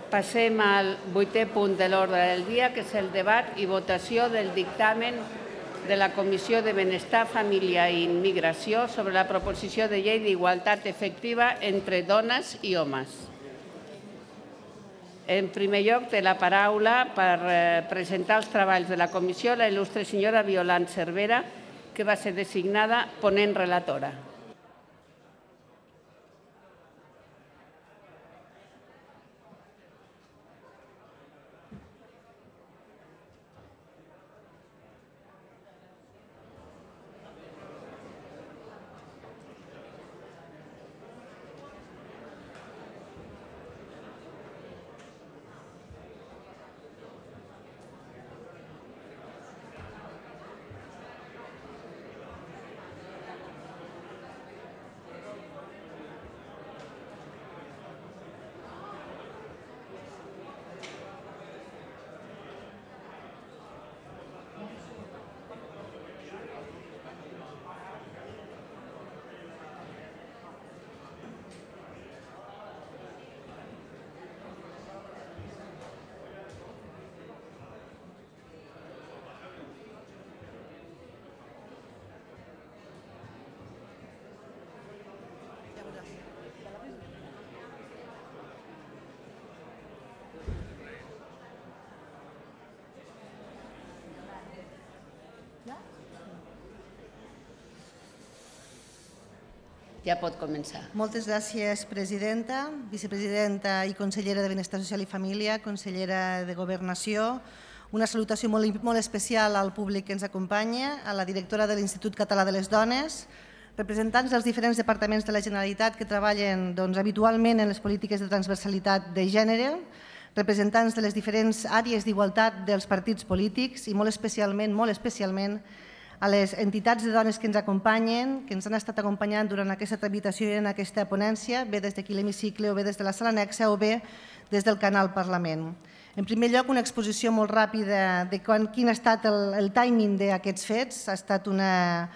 Passem al 8è punt de l'ordre del dia, que és el debat i votació del dictamen de la Comissió de Benestar, Família i Immigració sobre la proposició de llei d'igualtat efectiva entre dones i homes. En primer lloc, té la paraula per presentar els treballs de la comissió la il·lustre senyora Violant Cervera, que va ser designada ponent relatora. Ja pot començar. Moltes gràcies, presidenta, vicepresidenta i consellera de Benestar Social i Família, consellera de Governació. Una salutació molt especial al públic que ens acompanya, a la directora de l'Institut Català de les Dones, representants dels diferents departaments de la Generalitat que treballen habitualment en les polítiques de transversalitat de gènere, representants de les diferents àrees d'igualtat dels partits polítics i molt especialment a les entitats de dones que ens acompanyen, que ens han estat acompanyant durant aquesta tramitació i en aquesta ponència, bé des d'aquí l'hemicicle o bé des de la sala annexa o bé des del canal Parlament. En primer lloc, una exposició molt ràpida de quin ha estat el timing d'aquests fets. Ha estat una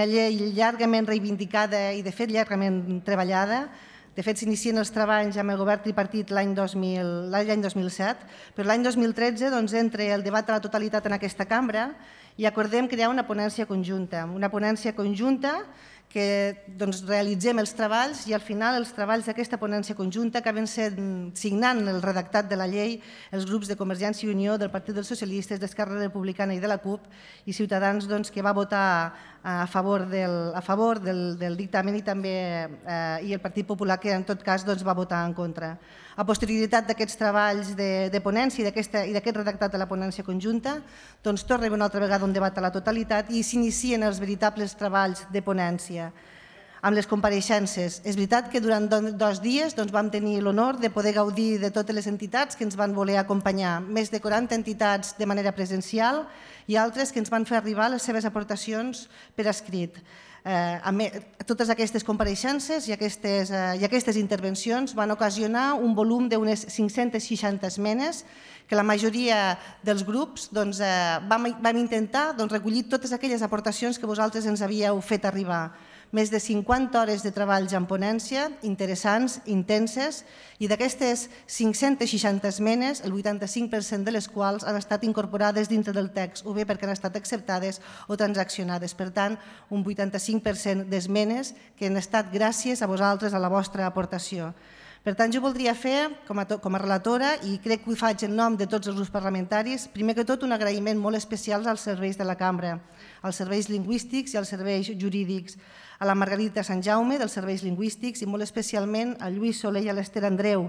llei llargament reivindicada i, de fet, llargament treballada. De fet, s'inicien els treballs amb el govern tripartit l'any 2007, però l'any 2013 entra el debat a la totalitat en aquesta cambra i acordem crear una ponència conjunta que realitzem els treballs i al final els treballs d'aquesta ponència conjunta acaben signant el redactat de la llei els grups de Convergència i Unió, del Partit dels Socialistes, d'Esquerra Republicana i de la CUP i Ciutadans, que va votar a favor del dictamen i el Partit Popular, que en tot cas va votar en contra. A posterioritat d'aquests treballs de ponència i d'aquest redactat de la ponència conjunta, tornem una altra vegada un debat a la totalitat i s'inicien els veritables treballs de ponència amb les compareixences. És veritat que durant 2 dies vam tenir l'honor de poder gaudir de totes les entitats que ens van voler acompanyar, més de 40 entitats de manera presencial i altres que ens van fer arribar les seves aportacions per escrit. Totes aquestes compareixences i aquestes intervencions van ocasionar un volum d'unes 560 esmenes que la majoria dels grups vam intentar recollir totes aquelles aportacions que vosaltres ens havíeu fet arribar. Més de 50 hores de treballs en ponència, interessants, intenses, i d'aquestes 560 esmenes, el 85% de les quals han estat incorporades dintre del text, o bé perquè han estat acceptades o transaccionades. Per tant, un 85% d'esmenes que han estat gràcies a vosaltres, a la vostra aportació. Per tant, jo voldria fer, com a relatora, i crec que ho faig en nom de tots els grups parlamentaris, primer que tot un agraïment molt especial als serveis de la cambra, als serveis lingüístics i als serveis jurídics, a la Margarita Sant Jaume dels serveis lingüístics i molt especialment a Lluís Soler i a l'Ester Andreu,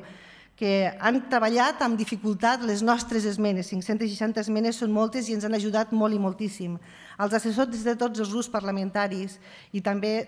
que han treballat amb dificultat les nostres esmenes. 560 esmenes són moltes i ens han ajudat molt i moltíssim. Als assessors de tots els grups parlamentaris i també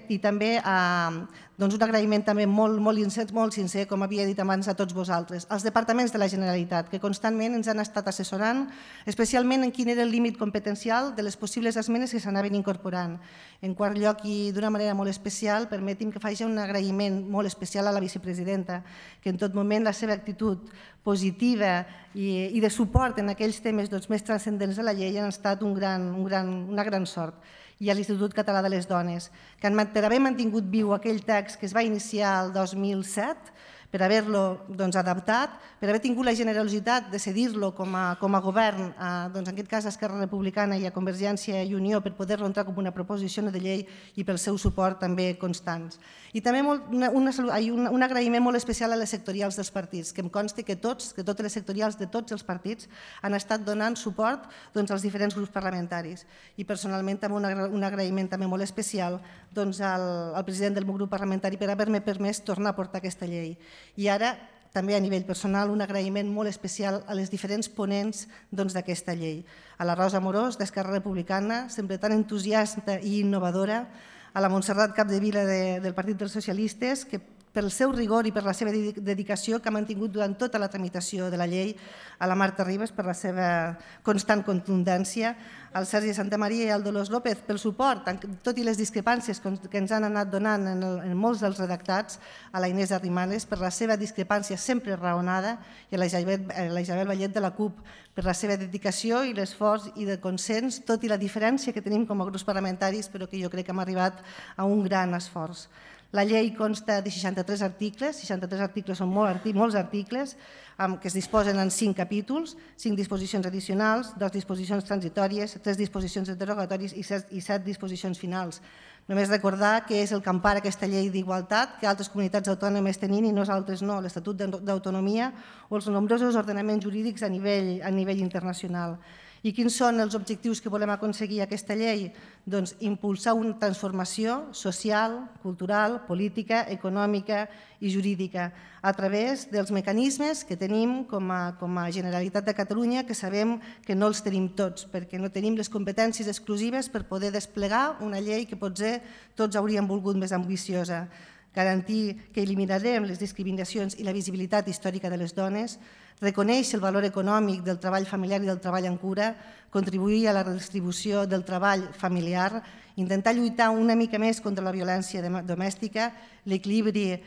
un agraïment també molt sincer, com havia dit abans, a tots vosaltres. Als departaments de la Generalitat, que constantment ens han estat assessorant, especialment en quin era el límit competencial de les possibles esmenes que s'anaven incorporant. En quart lloc, i d'una manera molt especial, permeti'm que faci un agraïment molt especial a la vicepresidenta, que en tot moment la seva actitud positiva i de suport en aquells temes més transcendents de la llei han estat una gran sort. I a l'Institut Català de les Dones, que per haver mantingut viu aquell text que es va iniciar el 2007, per haver-lo adaptat, per haver tingut la generositat de cedir-lo com a govern, en aquest cas a Esquerra Republicana i a Convergència i Unió, per poder-lo entrar com una proposició de llei i pel seu suport també constants. I també un agraïment molt especial a les sectorials dels partits, que em consta que totes les sectorials de tots els partits han estat donant suport als diferents grups parlamentaris. I personalment també un agraïment també molt especial al president del meu grup parlamentari per haver-me permès tornar a portar aquesta llei. I ara, també a nivell personal, un agraïment molt especial a les diferents ponents d'aquesta llei. A la Rosa Amorós, d'Esquerra Republicana, sempre tan entusiasta i innovadora, a la Montserrat Capdevila del Partit dels Socialistes, que pel seu rigor i per la seva dedicació que ha mantingut durant tota la tramitació de la llei, a la Marta Ribas per la seva constant contundència, al Sergi Santamaria i al Dolors López pel suport, tot i les discrepàncies que ens han anat donant en molts dels redactats, a la Inés Arrimanes per la seva discrepància sempre raonada i a la Isabel Vallet de la CUP per la seva dedicació i l'esforç i de consens, tot i la diferència que tenim com a grups parlamentaris, però que jo crec que hem arribat a un gran esforç. La llei consta de 63 articles, 63 articles són molts articles, que es disposen en 5 capítols, 5 disposicions addicionals, 2 disposicions transitòries, 3 disposicions derogatòries i 7 disposicions finals. Només recordar que és el que empara aquesta llei d'igualtat que altres comunitats autònomes tenim i nosaltres no, l'Estatut d'autonomia o els nombrosos ordenaments jurídics a nivell internacional. I quins són els objectius que volem aconseguir aquesta llei? Doncs impulsar una transformació social, cultural, política, econòmica i jurídica a través dels mecanismes que tenim com a Generalitat de Catalunya, que sabem que no els tenim tots, perquè no tenim les competències exclusives per poder desplegar una llei que potser tots hauríem volgut més ambiciosa. Garantir que eliminarem les discriminacions i la visibilitat històrica de les dones, reconèixer el valor econòmic del treball familiar i del treball en cura, contribuir a la redistribució del treball familiar, intentar lluitar una mica més contra la violència domèstica, l'equilibri,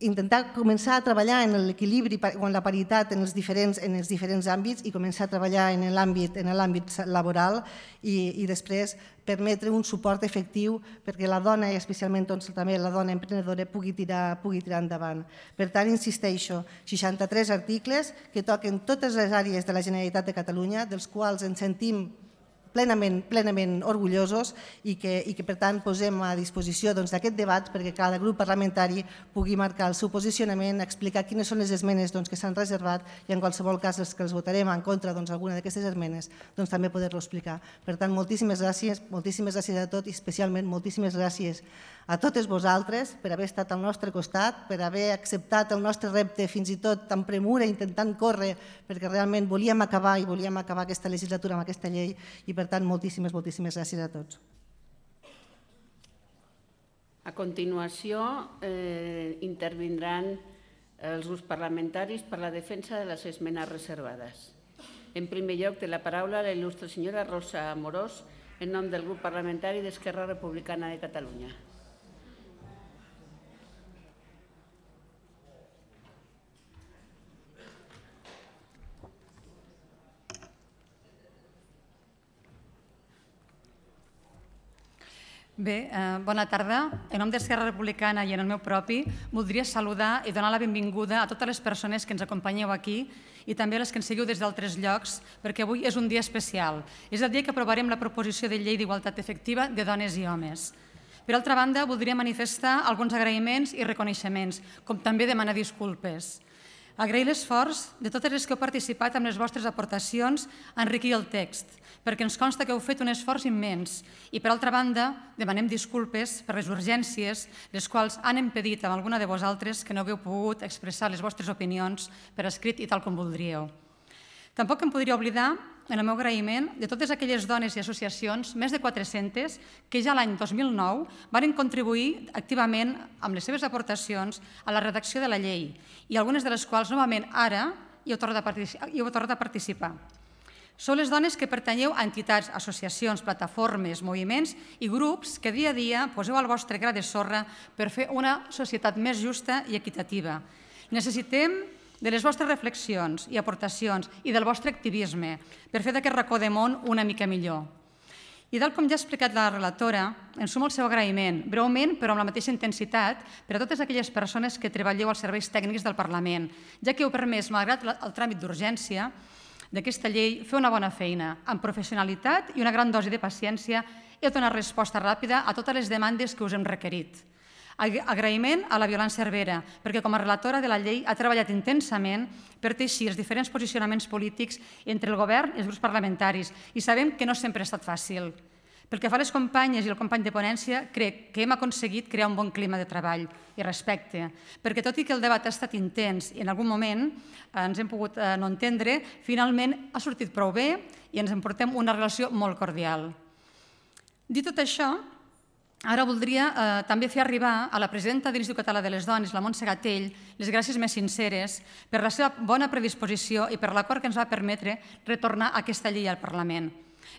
intentar començar a treballar en l'equilibri o en la paritat en els diferents àmbits i començar a treballar en l'àmbit laboral i després permetre un suport efectiu perquè la dona i especialment també la dona emprenedora pugui tirar endavant. Per tant, insisteixo, 63 articles que toquen totes les àrees de la Generalitat de Catalunya, dels quals ens sentim plenament orgullosos i que per tant posem a disposició d'aquest debat perquè cada grup parlamentari pugui marcar el seu posicionament, explicar quines són les esmenes que s'han reservat i en qualsevol cas els que els votarem en contra d'alguna d'aquestes esmenes també poder-lo explicar. Per tant, moltíssimes gràcies a tot i especialment moltíssimes gràcies a totes vosaltres per haver estat al nostre costat, per haver acceptat el nostre repte fins i tot amb premura, intentant córrer, perquè realment volíem acabar aquesta legislatura amb aquesta llei i per tant moltíssimes gràcies a tots. A continuació intervindran els grups parlamentaris per la defensa de les esmenes reservades. En primer lloc té la paraula la il·lustre senyora Rosa Amorós en nom del grup parlamentari d'Esquerra Republicana de Catalunya. Bé, bona tarda. En nom d'Esquerra Republicana i en el meu propi, voldria saludar i donar la benvinguda a totes les persones que ens acompanyeu aquí i també a les que ens seguiu des d'altres llocs, perquè avui és un dia especial. És el dia que aprovarem la proposició de llei d'igualtat efectiva de dones i homes. Per altra banda, voldria manifestar alguns agraïments i reconeixements, com també demanar disculpes. Agrair l'esforç de totes les que heu participat amb les vostres aportacions a enriquir el text, perquè ens consta que heu fet un esforç immens i, per altra banda, demanem disculpes per les urgències, les quals han impedit a alguna de vosaltres que no hagueu pogut expressar les vostres opinions per escrit i tal com voldríeu. Tampoc em podria oblidar, en el meu agraïment, de totes aquelles dones i associacions, més de 400, que ja l'any 2009 van contribuir activament amb les seves aportacions a la redacció de la llei i algunes de les quals, novament, ara hi heu tornat a participar. Sou les dones que pertanyeu a entitats, associacions, plataformes, moviments i grups que dia a dia poseu el vostre gra de sorra per fer una societat més justa i equitativa. Necessitem de les vostres reflexions i aportacions i del vostre activisme per fer d'aquest racó de món una mica millor. I tal com ja ha explicat la relatora, ens sumo el seu agraïment, breument però amb la mateixa intensitat, per a totes aquelles persones que treballeu als serveis tècnics del Parlament, ja que heu permès, malgrat el tràmit d'urgència d'aquesta llei, fer una bona feina, amb professionalitat i una gran dosi de paciència, heu donat resposta ràpida a totes les demandes que us hem requerit. Agraïment a la Violant Cervera, perquè com a relatora de la llei ha treballat intensament per teixir els diferents posicionaments polítics entre el govern i els grups parlamentaris i sabem que no sempre ha estat fàcil. Pel que fa a les companyes i el company de ponència, crec que hem aconseguit crear un bon clima de treball i respecte, perquè tot i que el debat ha estat intens i en algun moment ens hem pogut no entendre, finalment ha sortit prou bé i ens en portem una relació molt cordial. Dit tot això, ara voldria també fer arribar a la presidenta de l'Institut Català de les Dones, la Montse Gatell, les gràcies més sinceres per la seva bona predisposició i per l'acord que ens va permetre retornar aquesta llei al Parlament.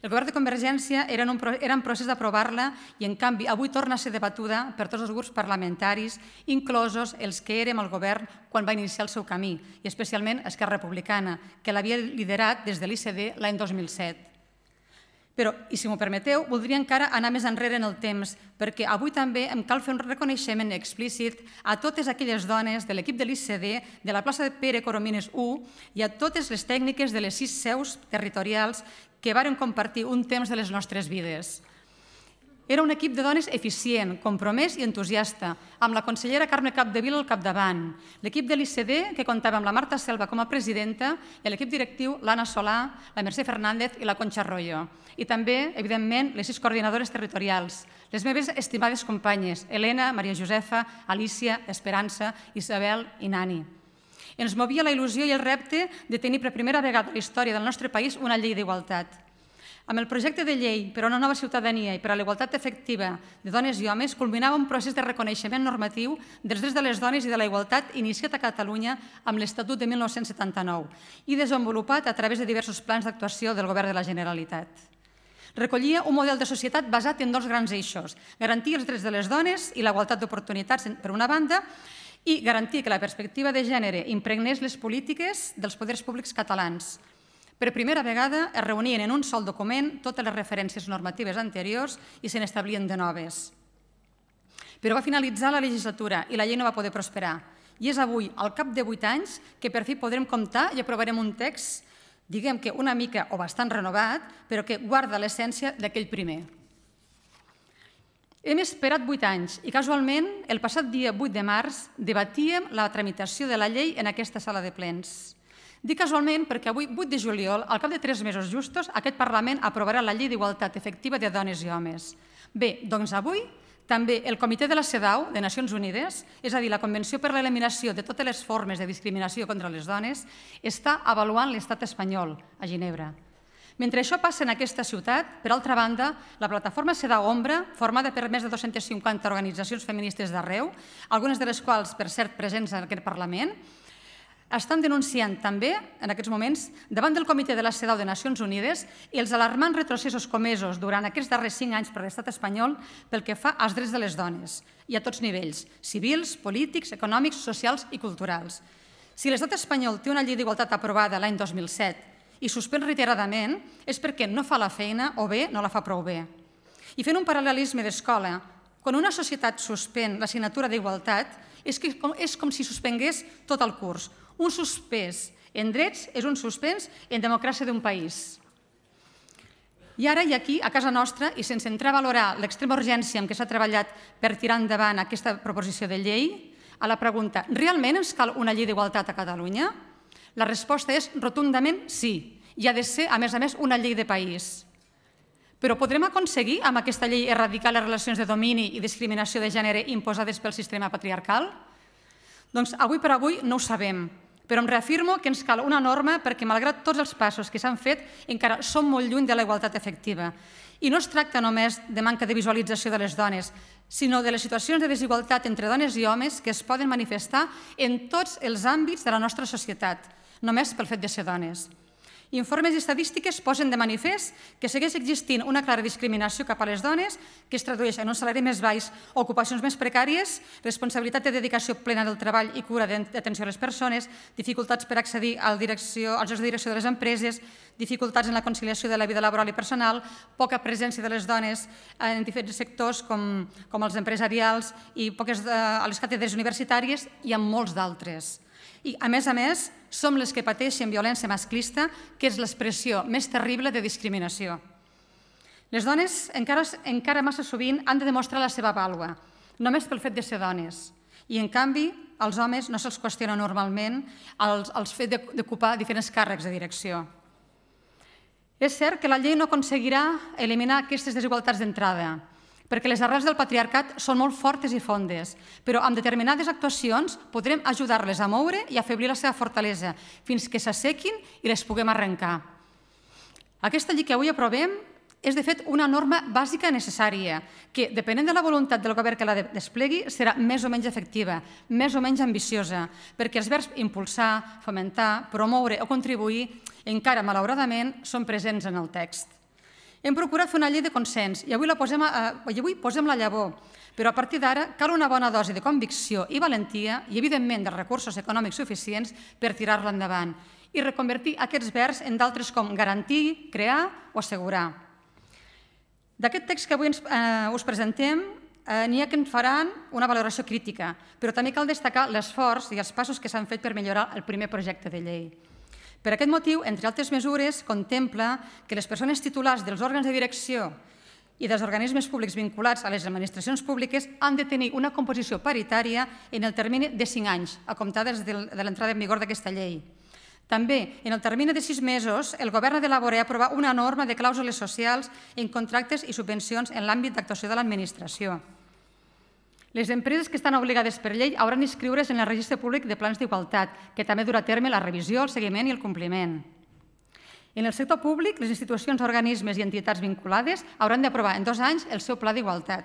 El govern de Convergència era en procés d'aprovar-la i, en canvi, avui torna a ser debatuda per tots els grups parlamentaris, inclosos els que érem al govern quan va iniciar el seu camí, i especialment Esquerra Republicana, que l'havia liderat des de l'ICD l'any 2007. Però, i si m'ho permeteu, voldria encara anar més enrere en el temps, perquè avui també em cal fer un reconeixement explícit a totes aquelles dones de l'equip de l'ICD, de la plaça de Pere Coromines 1 i a totes les tècniques de les 6 seus territorials que varen compartir un temps de les nostres vides. Era un equip de dones eficient, compromès i entusiasta, amb la consellera Carme Capdevila al capdavant, l'equip de l'ICD, que comptava amb la Marta Selva com a presidenta, i l'equip directiu l'Anna Solà, la Mercè Fernández i la Conxa Arroyo. I també, evidentment, les 6 coordinadores territorials, les meves estimades companyes, Helena, Maria Josefa, Alicia, Esperança, Isabel i Nani. Ens movia la il·lusió i el repte de tenir per primera vegada a la història del nostre país una llei d'igualtat. Amb el projecte de llei per a una nova ciutadania i per a la igualtat efectiva de dones i homes culminava un procés de reconeixement normatiu dels drets de les dones i de la igualtat iniciat a Catalunya amb l'Estatut de 1979 i desenvolupat a través de diversos plans d'actuació del Govern de la Generalitat. Recollia un model de societat basat en 2 grans eixos, garantir els drets de les dones i la igualtat d'oportunitats per una banda i garantir que la perspectiva de gènere impregnés les polítiques dels poders públics catalans. Per primera vegada es reunien en un sol document totes les referències normatives anteriors i se n'establien de noves. Però va finalitzar la legislatura i la llei no va poder prosperar. I és avui, al cap de 8 anys, que per fi podrem comptar i aprovarem un text, diguem que una mica o bastant renovat, però que guarda l'essència d'aquell primer. Hem esperat 8 anys i casualment el passat dia 8 de març debatíem la tramitació de la llei en aquesta sala de plens. Dic casualment perquè avui, 8 de juliol, al cap de 3 mesos justos, aquest Parlament aprovarà la Llei d'Igualtat Efectiva de Dones i Homes. Bé, doncs avui també el Comitè de la CEDAW, de Nacions Unides, és a dir, la Convenció per a l'Eliminació de totes les formes de discriminació contra les dones, està avaluant l'estat espanyol a Ginebra. Mentre això passa en aquesta ciutat, per altra banda, la plataforma CEDAW Ombra, formada per més de 250 organitzacions feministes d'arreu, algunes de les quals, per cert, presents en aquest Parlament, estan denunciant també, en aquests moments, davant del Comitè de la CEDAW de Nacions Unides els alarmants retrocessos comesos durant aquests darrers 5 anys per l'estat espanyol pel que fa als drets de les dones, i a tots nivells, civils, polítics, econòmics, socials i culturals. Si l'estat espanyol té una llei d'igualtat aprovada l'any 2007 i suspèn reiteradament, és perquè no fa la feina o bé no la fa prou bé. I fent un paral·lelisme d'escola, quan una societat suspèn l'assignatura d'igualtat, és com si suspengués tot el curs. Un suspès en drets és un suspens en democràcia d'un país. I ara i aquí, a casa nostra, i sense entrar a valorar l'extrema urgència amb què s'ha treballat per tirar endavant aquesta proposició de llei, a la pregunta, realment ens cal una llei d'igualtat a Catalunya? La resposta és rotundament sí, i ha de ser, a més, una llei de país. Però podrem aconseguir amb aquesta llei erradicar les relacions de domini i discriminació de gènere imposades pel sistema patriarcal? Doncs avui per avui no ho sabem, però em reafirmo que ens cal una norma perquè, malgrat tots els passos que s'han fet, encara som molt lluny de la igualtat efectiva. I no es tracta només de manca de visualització de les dones, sinó de les situacions de desigualtat entre dones i homes que es poden manifestar en tots els àmbits de la nostra societat, només pel fet de ser dones. Informes i estadístiques posen de manifest que segueix existint una clara discriminació cap a les dones que es tradueix en un salari més baix, ocupacions més precàries, responsabilitat de dedicació plena del treball i cura d'atenció a les persones, dificultats per accedir als llocs de direcció de les empreses, dificultats en la conciliació de la vida laboral i personal, poca presència de les dones en diferents sectors com els empresarials i poques a les càtedres universitàries i en molts d'altres. I, a més, som les que pateixen violència masclista, que és l'expressió més terrible de discriminació. Les dones encara massa sovint han de demostrar la seva vàlua, només pel fet de ser dones. I, en canvi, als homes no se'ls qüestiona normalment el fet d'ocupar diferents càrrecs de direcció. És cert que la llei no aconseguirà eliminar aquestes desigualtats d'entrada, perquè les arrels del patriarcat són molt fortes i fondes, però amb determinades actuacions podrem ajudar-les a moure i a afeblir la seva fortalesa fins que s'assequin i les puguem arrencar. Aquesta llei que avui aprovem és, de fet, una norma bàsica necessària que, depenent de la voluntat del govern que la desplegui, serà més o menys efectiva, més o menys ambiciosa, perquè els verbs impulsar, fomentar, promoure o contribuir encara, malauradament, són presents en el text. Hem procurat fer una llei de consens i avui posem la llavor, però a partir d'ara cal una bona dosi de convicció i valentia i, evidentment, dels recursos econòmics suficients per tirar-la endavant i reconvertir aquests verbs en d'altres com garantir, crear o assegurar. D'aquest text que avui us presentem, n'hi ha que en faran una valoració crítica, però també cal destacar l'esforç i els passos que s'han fet per millorar el primer projecte de llei. Per aquest motiu, entre altres mesures, contempla que les persones titulars dels òrgans de direcció i dels organismes públics vinculats a les administracions públiques han de tenir una composició paritària en el termini de 5 anys, a comptar des de l'entrada en vigor d'aquesta llei. També, en el termini de 6 mesos, el govern ha d'elaborar i aprovar una norma de clàusules socials en contractes i subvencions en l'àmbit d'actuació de l'administració. Les empreses que estan obligades per llei hauran d'inscriure's en el registre públic de plans d'igualtat, que també durà a terme la revisió, el seguiment i el compliment. En el sector públic, les institucions, organismes i entitats vinculades hauran d'aprovar en 2 anys el seu pla d'igualtat.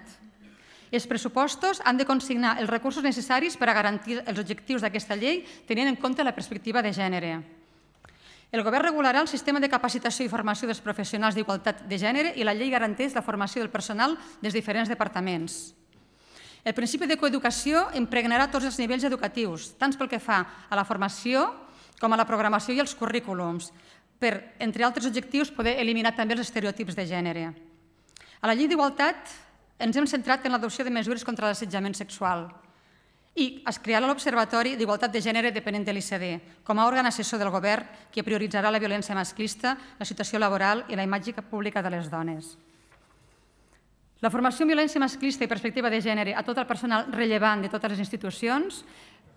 Els pressupostos han de consignar els recursos necessaris per a garantir els objectius d'aquesta llei, tenint en compte la perspectiva de gènere. El govern regularà el sistema de capacitació i formació dels professionals d'igualtat de gènere i la llei garanteix la formació del personal dels diferents departaments. El principi de coeducació impregnarà tots els nivells educatius, tant pel que fa a la formació com a la programació i els currículums, per, entre altres objectius, poder eliminar també els estereotips de gènere. A la llei d'igualtat ens hem centrat en l'adopció de mesures contra l'assetjament sexual i es crearà l'Observatori d'Igualtat de Gènere depenent de l'ICD, com a òrgan assessor del govern que prioritzarà la violència masclista, la situació laboral i la imatge pública de les dones. La formació en violència masclista i perspectiva de gènere a tot el personal rellevant de totes les institucions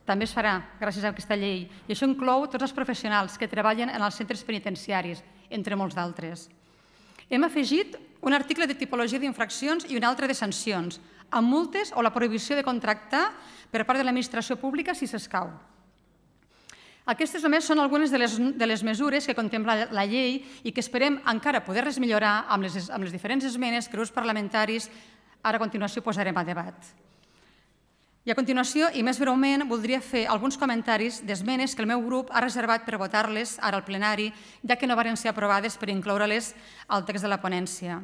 també es farà gràcies a aquesta llei i això inclou tots els professionals que treballen en els centres penitenciaris, entre molts d'altres. Hem afegit un article de tipologia d'infraccions i un altre de sancions, amb multes o la prohibició de contractar per part de l'administració pública si s'escau. Aquestes només són algunes de les mesures que contempla la llei i que esperem encara poder-les millorar amb les diferents esmenes que els grups parlamentaris ara a continuació posarem a debat. I a continuació, i més breument, voldria fer alguns comentaris d'esmenes que el meu grup ha reservat per votar-les ara al plenari, ja que no varen ser aprovades per incloure-les al text de la ponència.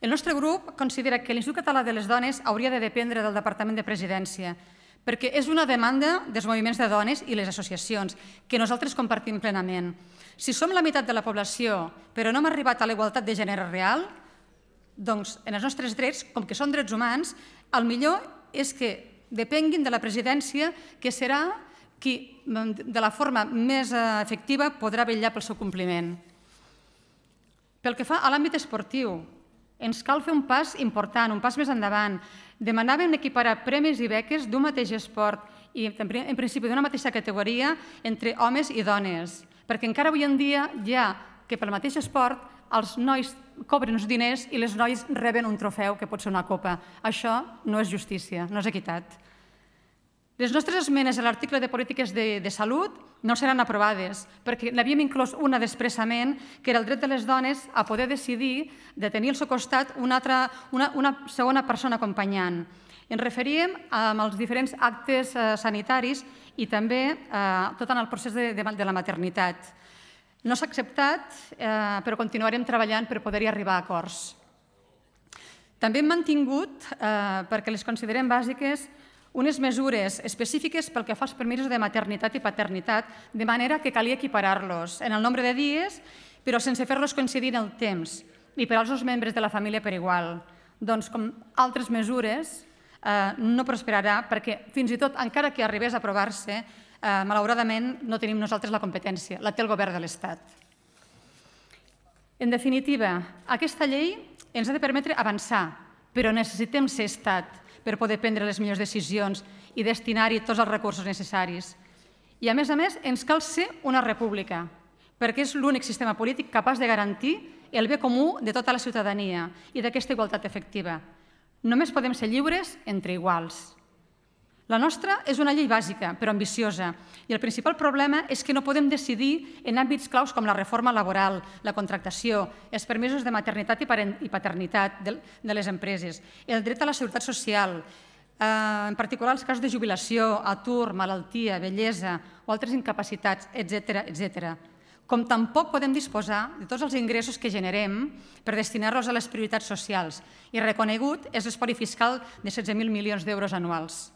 El nostre grup considera que l'Institut Català de les Dones hauria de dependre del Departament de Presidència, perquè és una demanda dels moviments de dones i les associacions, que nosaltres compartim plenament. Si som la meitat de la població, però no hem arribat a la igualtat de gènere real, doncs en els nostres drets, com que són drets humans, el millor és que depenguin de la presidència, que serà qui, de la forma més efectiva, podrà vetllar pel seu compliment. Pel que fa a l'àmbit esportiu, ens cal fer un pas important, un pas més endavant. Demanàvem equiparar premis i beques d'un mateix esport i, en principi, d'una mateixa categoria entre homes i dones, perquè encara avui en dia hi ha que pel mateix esport els nois cobren uns diners i les noies reben un trofeu que pot ser una copa. Això no és justícia, no és equitat. Les nostres esmenes a l'article de polítiques de salut no seran aprovades, perquè n'havíem inclòs una d'expressament, que era el dret de les dones a poder decidir de tenir al seu costat una segona persona acompanyant. Ens referíem als diferents actes sanitaris i també tot en el procés de la maternitat. No s'ha acceptat, però continuarem treballant per poder-hi arribar a acords. També hem mantingut, perquè les considerem bàsiques, unes mesures específiques pel que fa als permisos de maternitat i paternitat, de manera que calia equiparar-los en el nombre de dies, però sense fer-los coincidir en el temps, i per als dos membres de la família per igual. Doncs, com altres mesures, no prosperarà, perquè fins i tot, encara que arribés a aprovar-se, malauradament no tenim nosaltres la competència, la té el govern de l'Estat. En definitiva, aquesta llei ens ha de permetre avançar, però necessitem ser Estat per poder prendre les millors decisions i destinar-hi tots els recursos necessaris. I, a més, ens cal ser una república, perquè és l'únic sistema polític capaç de garantir el bé comú de tota la ciutadania i d'aquesta igualtat efectiva. Només podem ser lliures entre iguals. La nostra és una llei bàsica, però ambiciosa, i el principal problema és que no podem decidir en àmbits claus com la reforma laboral, la contractació, els permisos de maternitat i paternitat de les empreses, el dret a la seguretat social, en particular els casos de jubilació, atur, malaltia, vellesa o altres incapacitats, etc. Com tampoc podem disposar de tots els ingressos que generem per destinar-los a les prioritats socials, i reconegut és l'espoli fiscal de 16.000 milions d'euros anuals.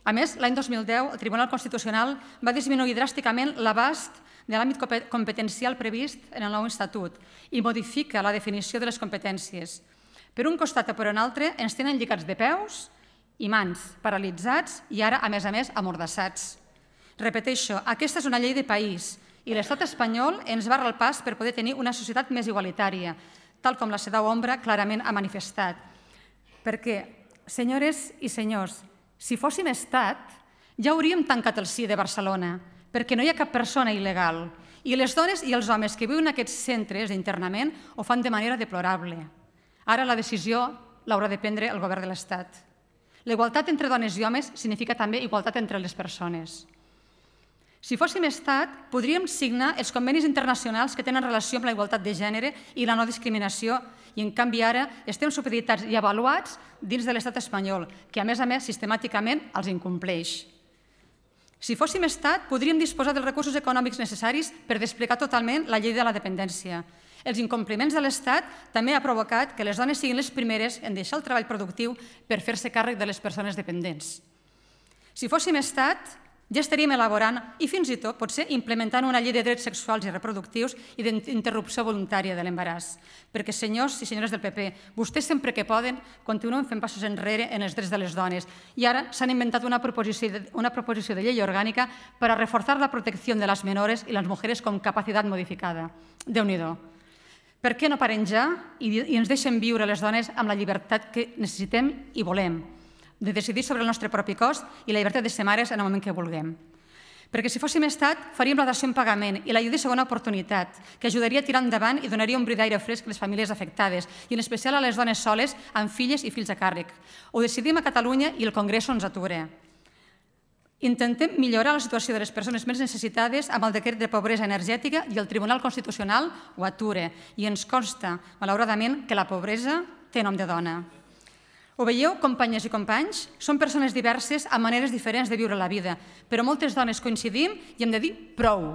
A més, l'any 2010, el Tribunal Constitucional va disminuir dràsticament l'abast de l'àmbit competencial previst en el nou Estatut i modifica la definició de les competències. Per un costat o per un altre, ens tenen lligats de peus i mans, paralitzats i ara, a més, amordassats. Repeteixo, aquesta és una llei de país i l'Estat espanyol ens barra el pas per poder tenir una societat més igualitària, tal com la CEDAW Ombra clarament ha manifestat. Perquè, senyores i senyors, si fóssim Estat, ja hauríem tancat el CIE de Barcelona, perquè no hi ha cap persona il·legal. I les dones i els homes que viuen en aquests centres d'internament ho fan de manera deplorable. Ara la decisió l'haurà de prendre el govern de l'Estat. La igualtat entre dones i homes significa també igualtat entre les persones. Si fóssim Estat, podríem signar els convenis internacionals que tenen relació amb la igualtat de gènere i la no discriminació, i en canvi ara estem supeditats i avaluats dins de l'Estat espanyol, que a més, sistemàticament els incompleix. Si fóssim Estat, podríem disposar dels recursos econòmics necessaris per desplegar totalment la llei de la dependència. Els incompliments de l'Estat també ha provocat que les dones siguin les primeres en deixar el treball productiu per fer-se càrrec de les persones dependents. Si fóssim Estat, ja estaríem elaborant i fins i tot potser implementant una llei de drets sexuals i reproductius i d'interrupció voluntària de l'embaràs. Perquè, senyors i senyores del PP, vostès sempre que poden continuen fent passos enrere en els drets de les dones i ara s'han inventat una proposició de llei orgànica per a reforçar la protecció de les menores i les mujeres con capacitat modificada. Déu-n'hi-do. Per què no parem ja i ens deixen viure les dones amb la llibertat que necessitem i volem, de decidir sobre el nostre propi cos i la llibertat de ser mares en el moment que vulguem? Perquè si fóssim Estat, faríem la dació en pagament i la llei de segona oportunitat, que ajudaria a tirar endavant i donaria un bri d'aire fresc a les famílies afectades, i en especial a les dones soles amb filles i fills a càrrec. Ho decidim a Catalunya i el Congreso ens atura. Intentem millorar la situació de les persones més necessitades amb el decret de pobresa energètica i el Tribunal Constitucional ho atura. I ens consta, malauradament, que la pobresa té nom de dona. Ho veieu, companyes i companys? Són persones diverses amb maneres diferents de viure la vida, però moltes dones coincidim i hem de dir prou.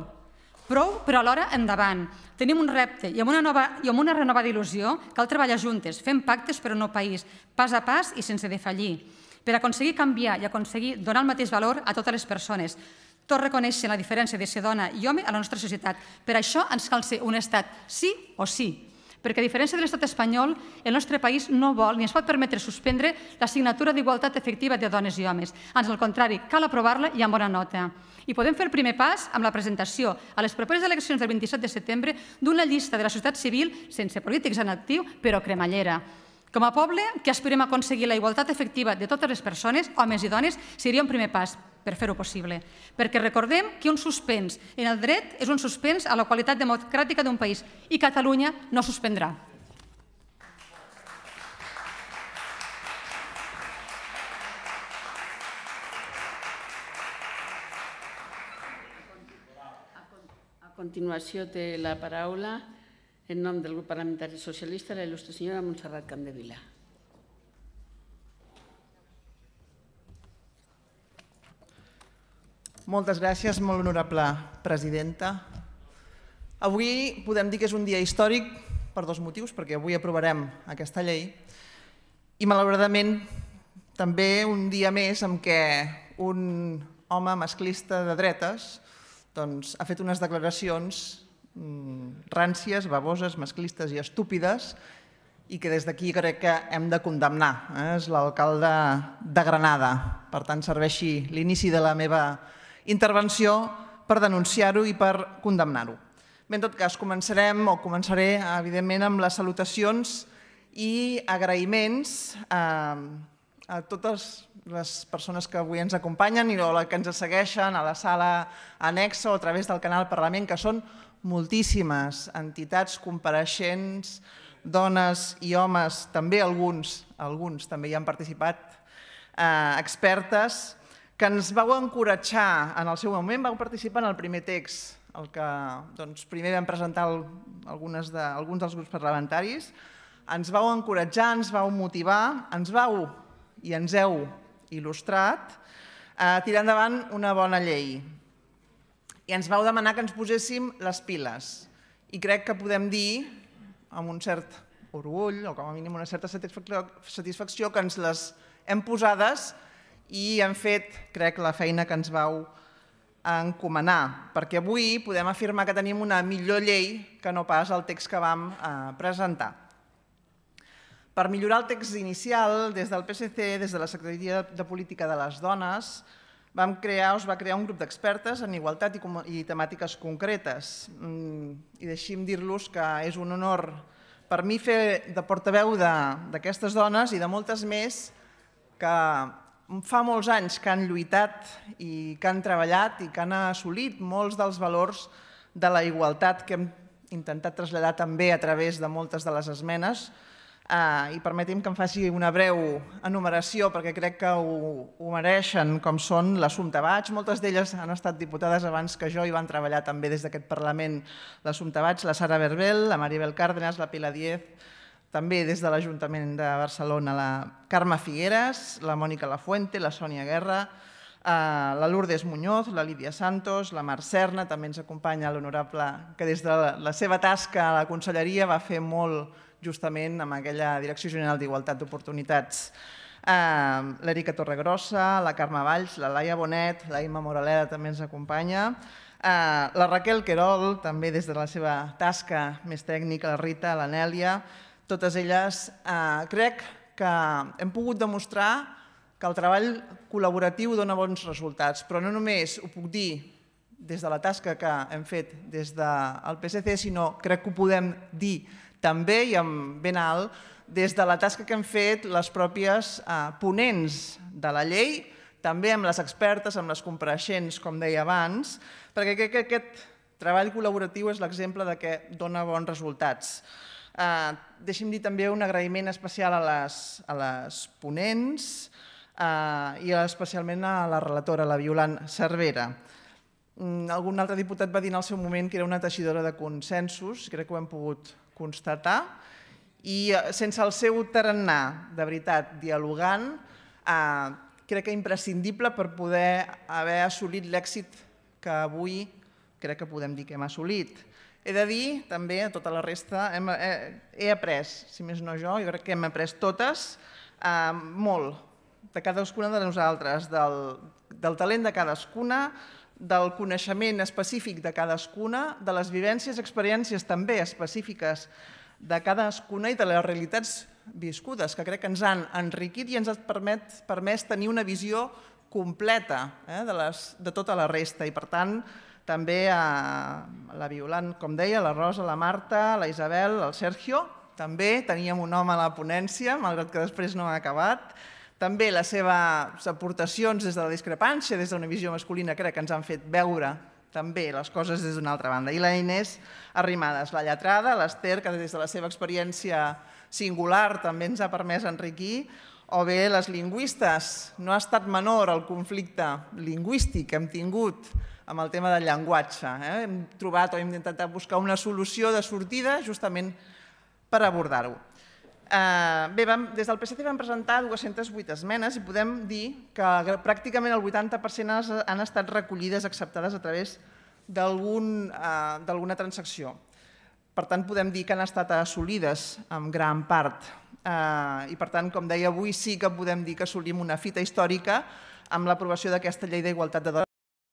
Prou, però alhora endavant. Tenim un repte i amb una renovada il·lusió cal treballar juntes, fent pactes per un nou país, pas a pas i sense defallir, per aconseguir canviar i aconseguir donar el mateix valor a totes les persones, tot reconeixent la diferència de ser dona i home a la nostra societat. Per això ens cal ser un Estat sí o sí, perquè a diferència de l'Estat espanyol, el nostre país no vol ni es pot permetre suspendre l'assignatura d'igualtat efectiva de dones i homes. Ans al contrari, cal aprovar-la i amb bona nota. I podem fer el primer pas amb la presentació a les properes eleccions del 27 de setembre d'una llista de la societat civil sense polítics en actiu, però cremallera. Com a poble que aspirem a aconseguir la igualtat efectiva de totes les persones, homes i dones, seria un primer pas per fer-ho possible. Perquè recordem que un suspens en el dret és un suspens a la qualitat democràtica d'un país i Catalunya no suspendrà. A continuació té la paraula, en nom del grup parlamentari socialista, la il·lustre senyora Montserrat Capdevila. Moltes gràcies, molt honorable presidenta. Avui podem dir que és un dia històric per dos motius, perquè avui aprovarem aquesta llei i, malauradament, també un dia més en què un home masclista de dretes ha fet unes declaracions ràncies, baboses, masclistes i estúpides i que des d'aquí crec que hem de condemnar. És l'alcalde de Granada. Per tant, serveixi l'inici de la meva intervenció per denunciar-ho i per condemnar-ho. Bé, en tot cas, començaré, evidentment, amb les salutacions i agraïments a totes les persones que avui ens acompanyen i que ens segueixen a la sala anexa o a través del canal Parlament, que són moltíssimes entitats compareixents, dones i homes, també alguns també hi han participat, expertes, que ens vau encoratjar en el seu moment, vau participar en el primer text, el que primer vam presentar alguns dels grups parlamentaris, ens vau encoratjar, ens vau motivar, ens vau i ens heu il·lustrat a tirar endavant una bona llei. I ens vau demanar que ens poséssim les piles. I crec que podem dir, amb un cert orgull, o com a mínim una certa satisfacció, que ens les hem posades i hem fet, crec, la feina que ens vau encomanar. Perquè avui podem afirmar que tenim una millor llei que no pas el text que vam presentar. Per millorar el text inicial, des del PSC, des de la Secretaria de Política de les Dones, es va crear un grup d'expertes en igualtat i temàtiques concretes. I deixi'm dir-los que és un honor per mi fer de portaveu d'aquestes dones i de moltes més que fa molts anys que han lluitat i que han treballat i que han assolit molts dels valors de la igualtat que hem intentat traslladar també a través de moltes de les esmenes. I permeti'm que em faci una breu enumeració perquè crec que ho mereixen, com són l'Assumpta Baig. Moltes d'elles han estat diputades abans que jo i van treballar també des d'aquest Parlament l'Assumpta Baig, la Sara Berbel, la Maribel Cárdenas, la Pilar Díez, també des de l'Ajuntament de Barcelona la Carme Figueres, la Mònica Lafuente, la Sònia Guerra, la Lourdes Muñoz, la Lídia Santos, la Mar Serna, també ens acompanya l'honorable que des de la seva tasca a la conselleria va fer molt justament amb aquella Direcció General d'Igualtat d'Oportunitats. L'Èrica Torregrossa, la Carme Valls, la Laia Bonet, la Imma Moraleda també ens acompanya, la Raquel Querol, també des de la seva tasca més tècnica, la Rita, la Nèlia, totes elles crec que hem pogut demostrar que el treball col·laboratiu dona bons resultats, però no només ho puc dir des de la tasca que hem fet des del PSC, sinó crec que ho podem dir també i amb ben alt des de la tasca que hem fet les pròpies ponents de la llei, també amb les expertes, amb les compareixents, com deia abans, perquè crec que aquest treball col·laboratiu és l'exemple de que dona bons resultats. Deixi'm dir també un agraïment especial a les ponents i especialment a la relatora, la Violant Cervera. Algun altre diputat va dir en el seu moment que era una teixidora de consensos, crec que ho hem pogut constatar, i sense el seu tarannà, de veritat, dialogant, crec que imprescindible per poder haver assolit l'èxit que avui crec que podem dir que hem assolit. He de dir, també, a tota la resta, he après, si més no jo crec que hem après totes, molt, de cadascuna de nosaltres, del talent de cadascuna, del coneixement específic de cadascuna, de les vivències, experiències també específiques de cadascuna i de les realitats viscudes, que crec que ens han enriquit i ens ha permès tenir una visió completa de tota la resta. I, per tant, també a la Violant, com deia, la Rosa, la Marta, la Isabel, el Sergio, també teníem un home a la ponència, malgrat que després no ha acabat. També les seves aportacions des de la discrepància, des d'una visió masculina, crec que ens han fet veure també les coses des d'una altra banda. I la Inés Arrimadas, la lletrada, l'Ester, que des de la seva experiència singular també ens ha permès enriquir, o bé les lingüistes. No ha estat menor el conflicte lingüístic que hem tingut amb el tema del llenguatge. Hem trobat o hem intentat buscar una solució de sortida justament per abordar-ho. Bé, des del PSC vam presentar 208 esmenes i podem dir que pràcticament el 80% han estat recollides, acceptades a través d'alguna transacció. Per tant, podem dir que han estat assolides en gran part. I, per tant, com deia, avui sí que podem dir que assolim una fita històrica amb l'aprovació d'aquesta llei d'igualtat de dones.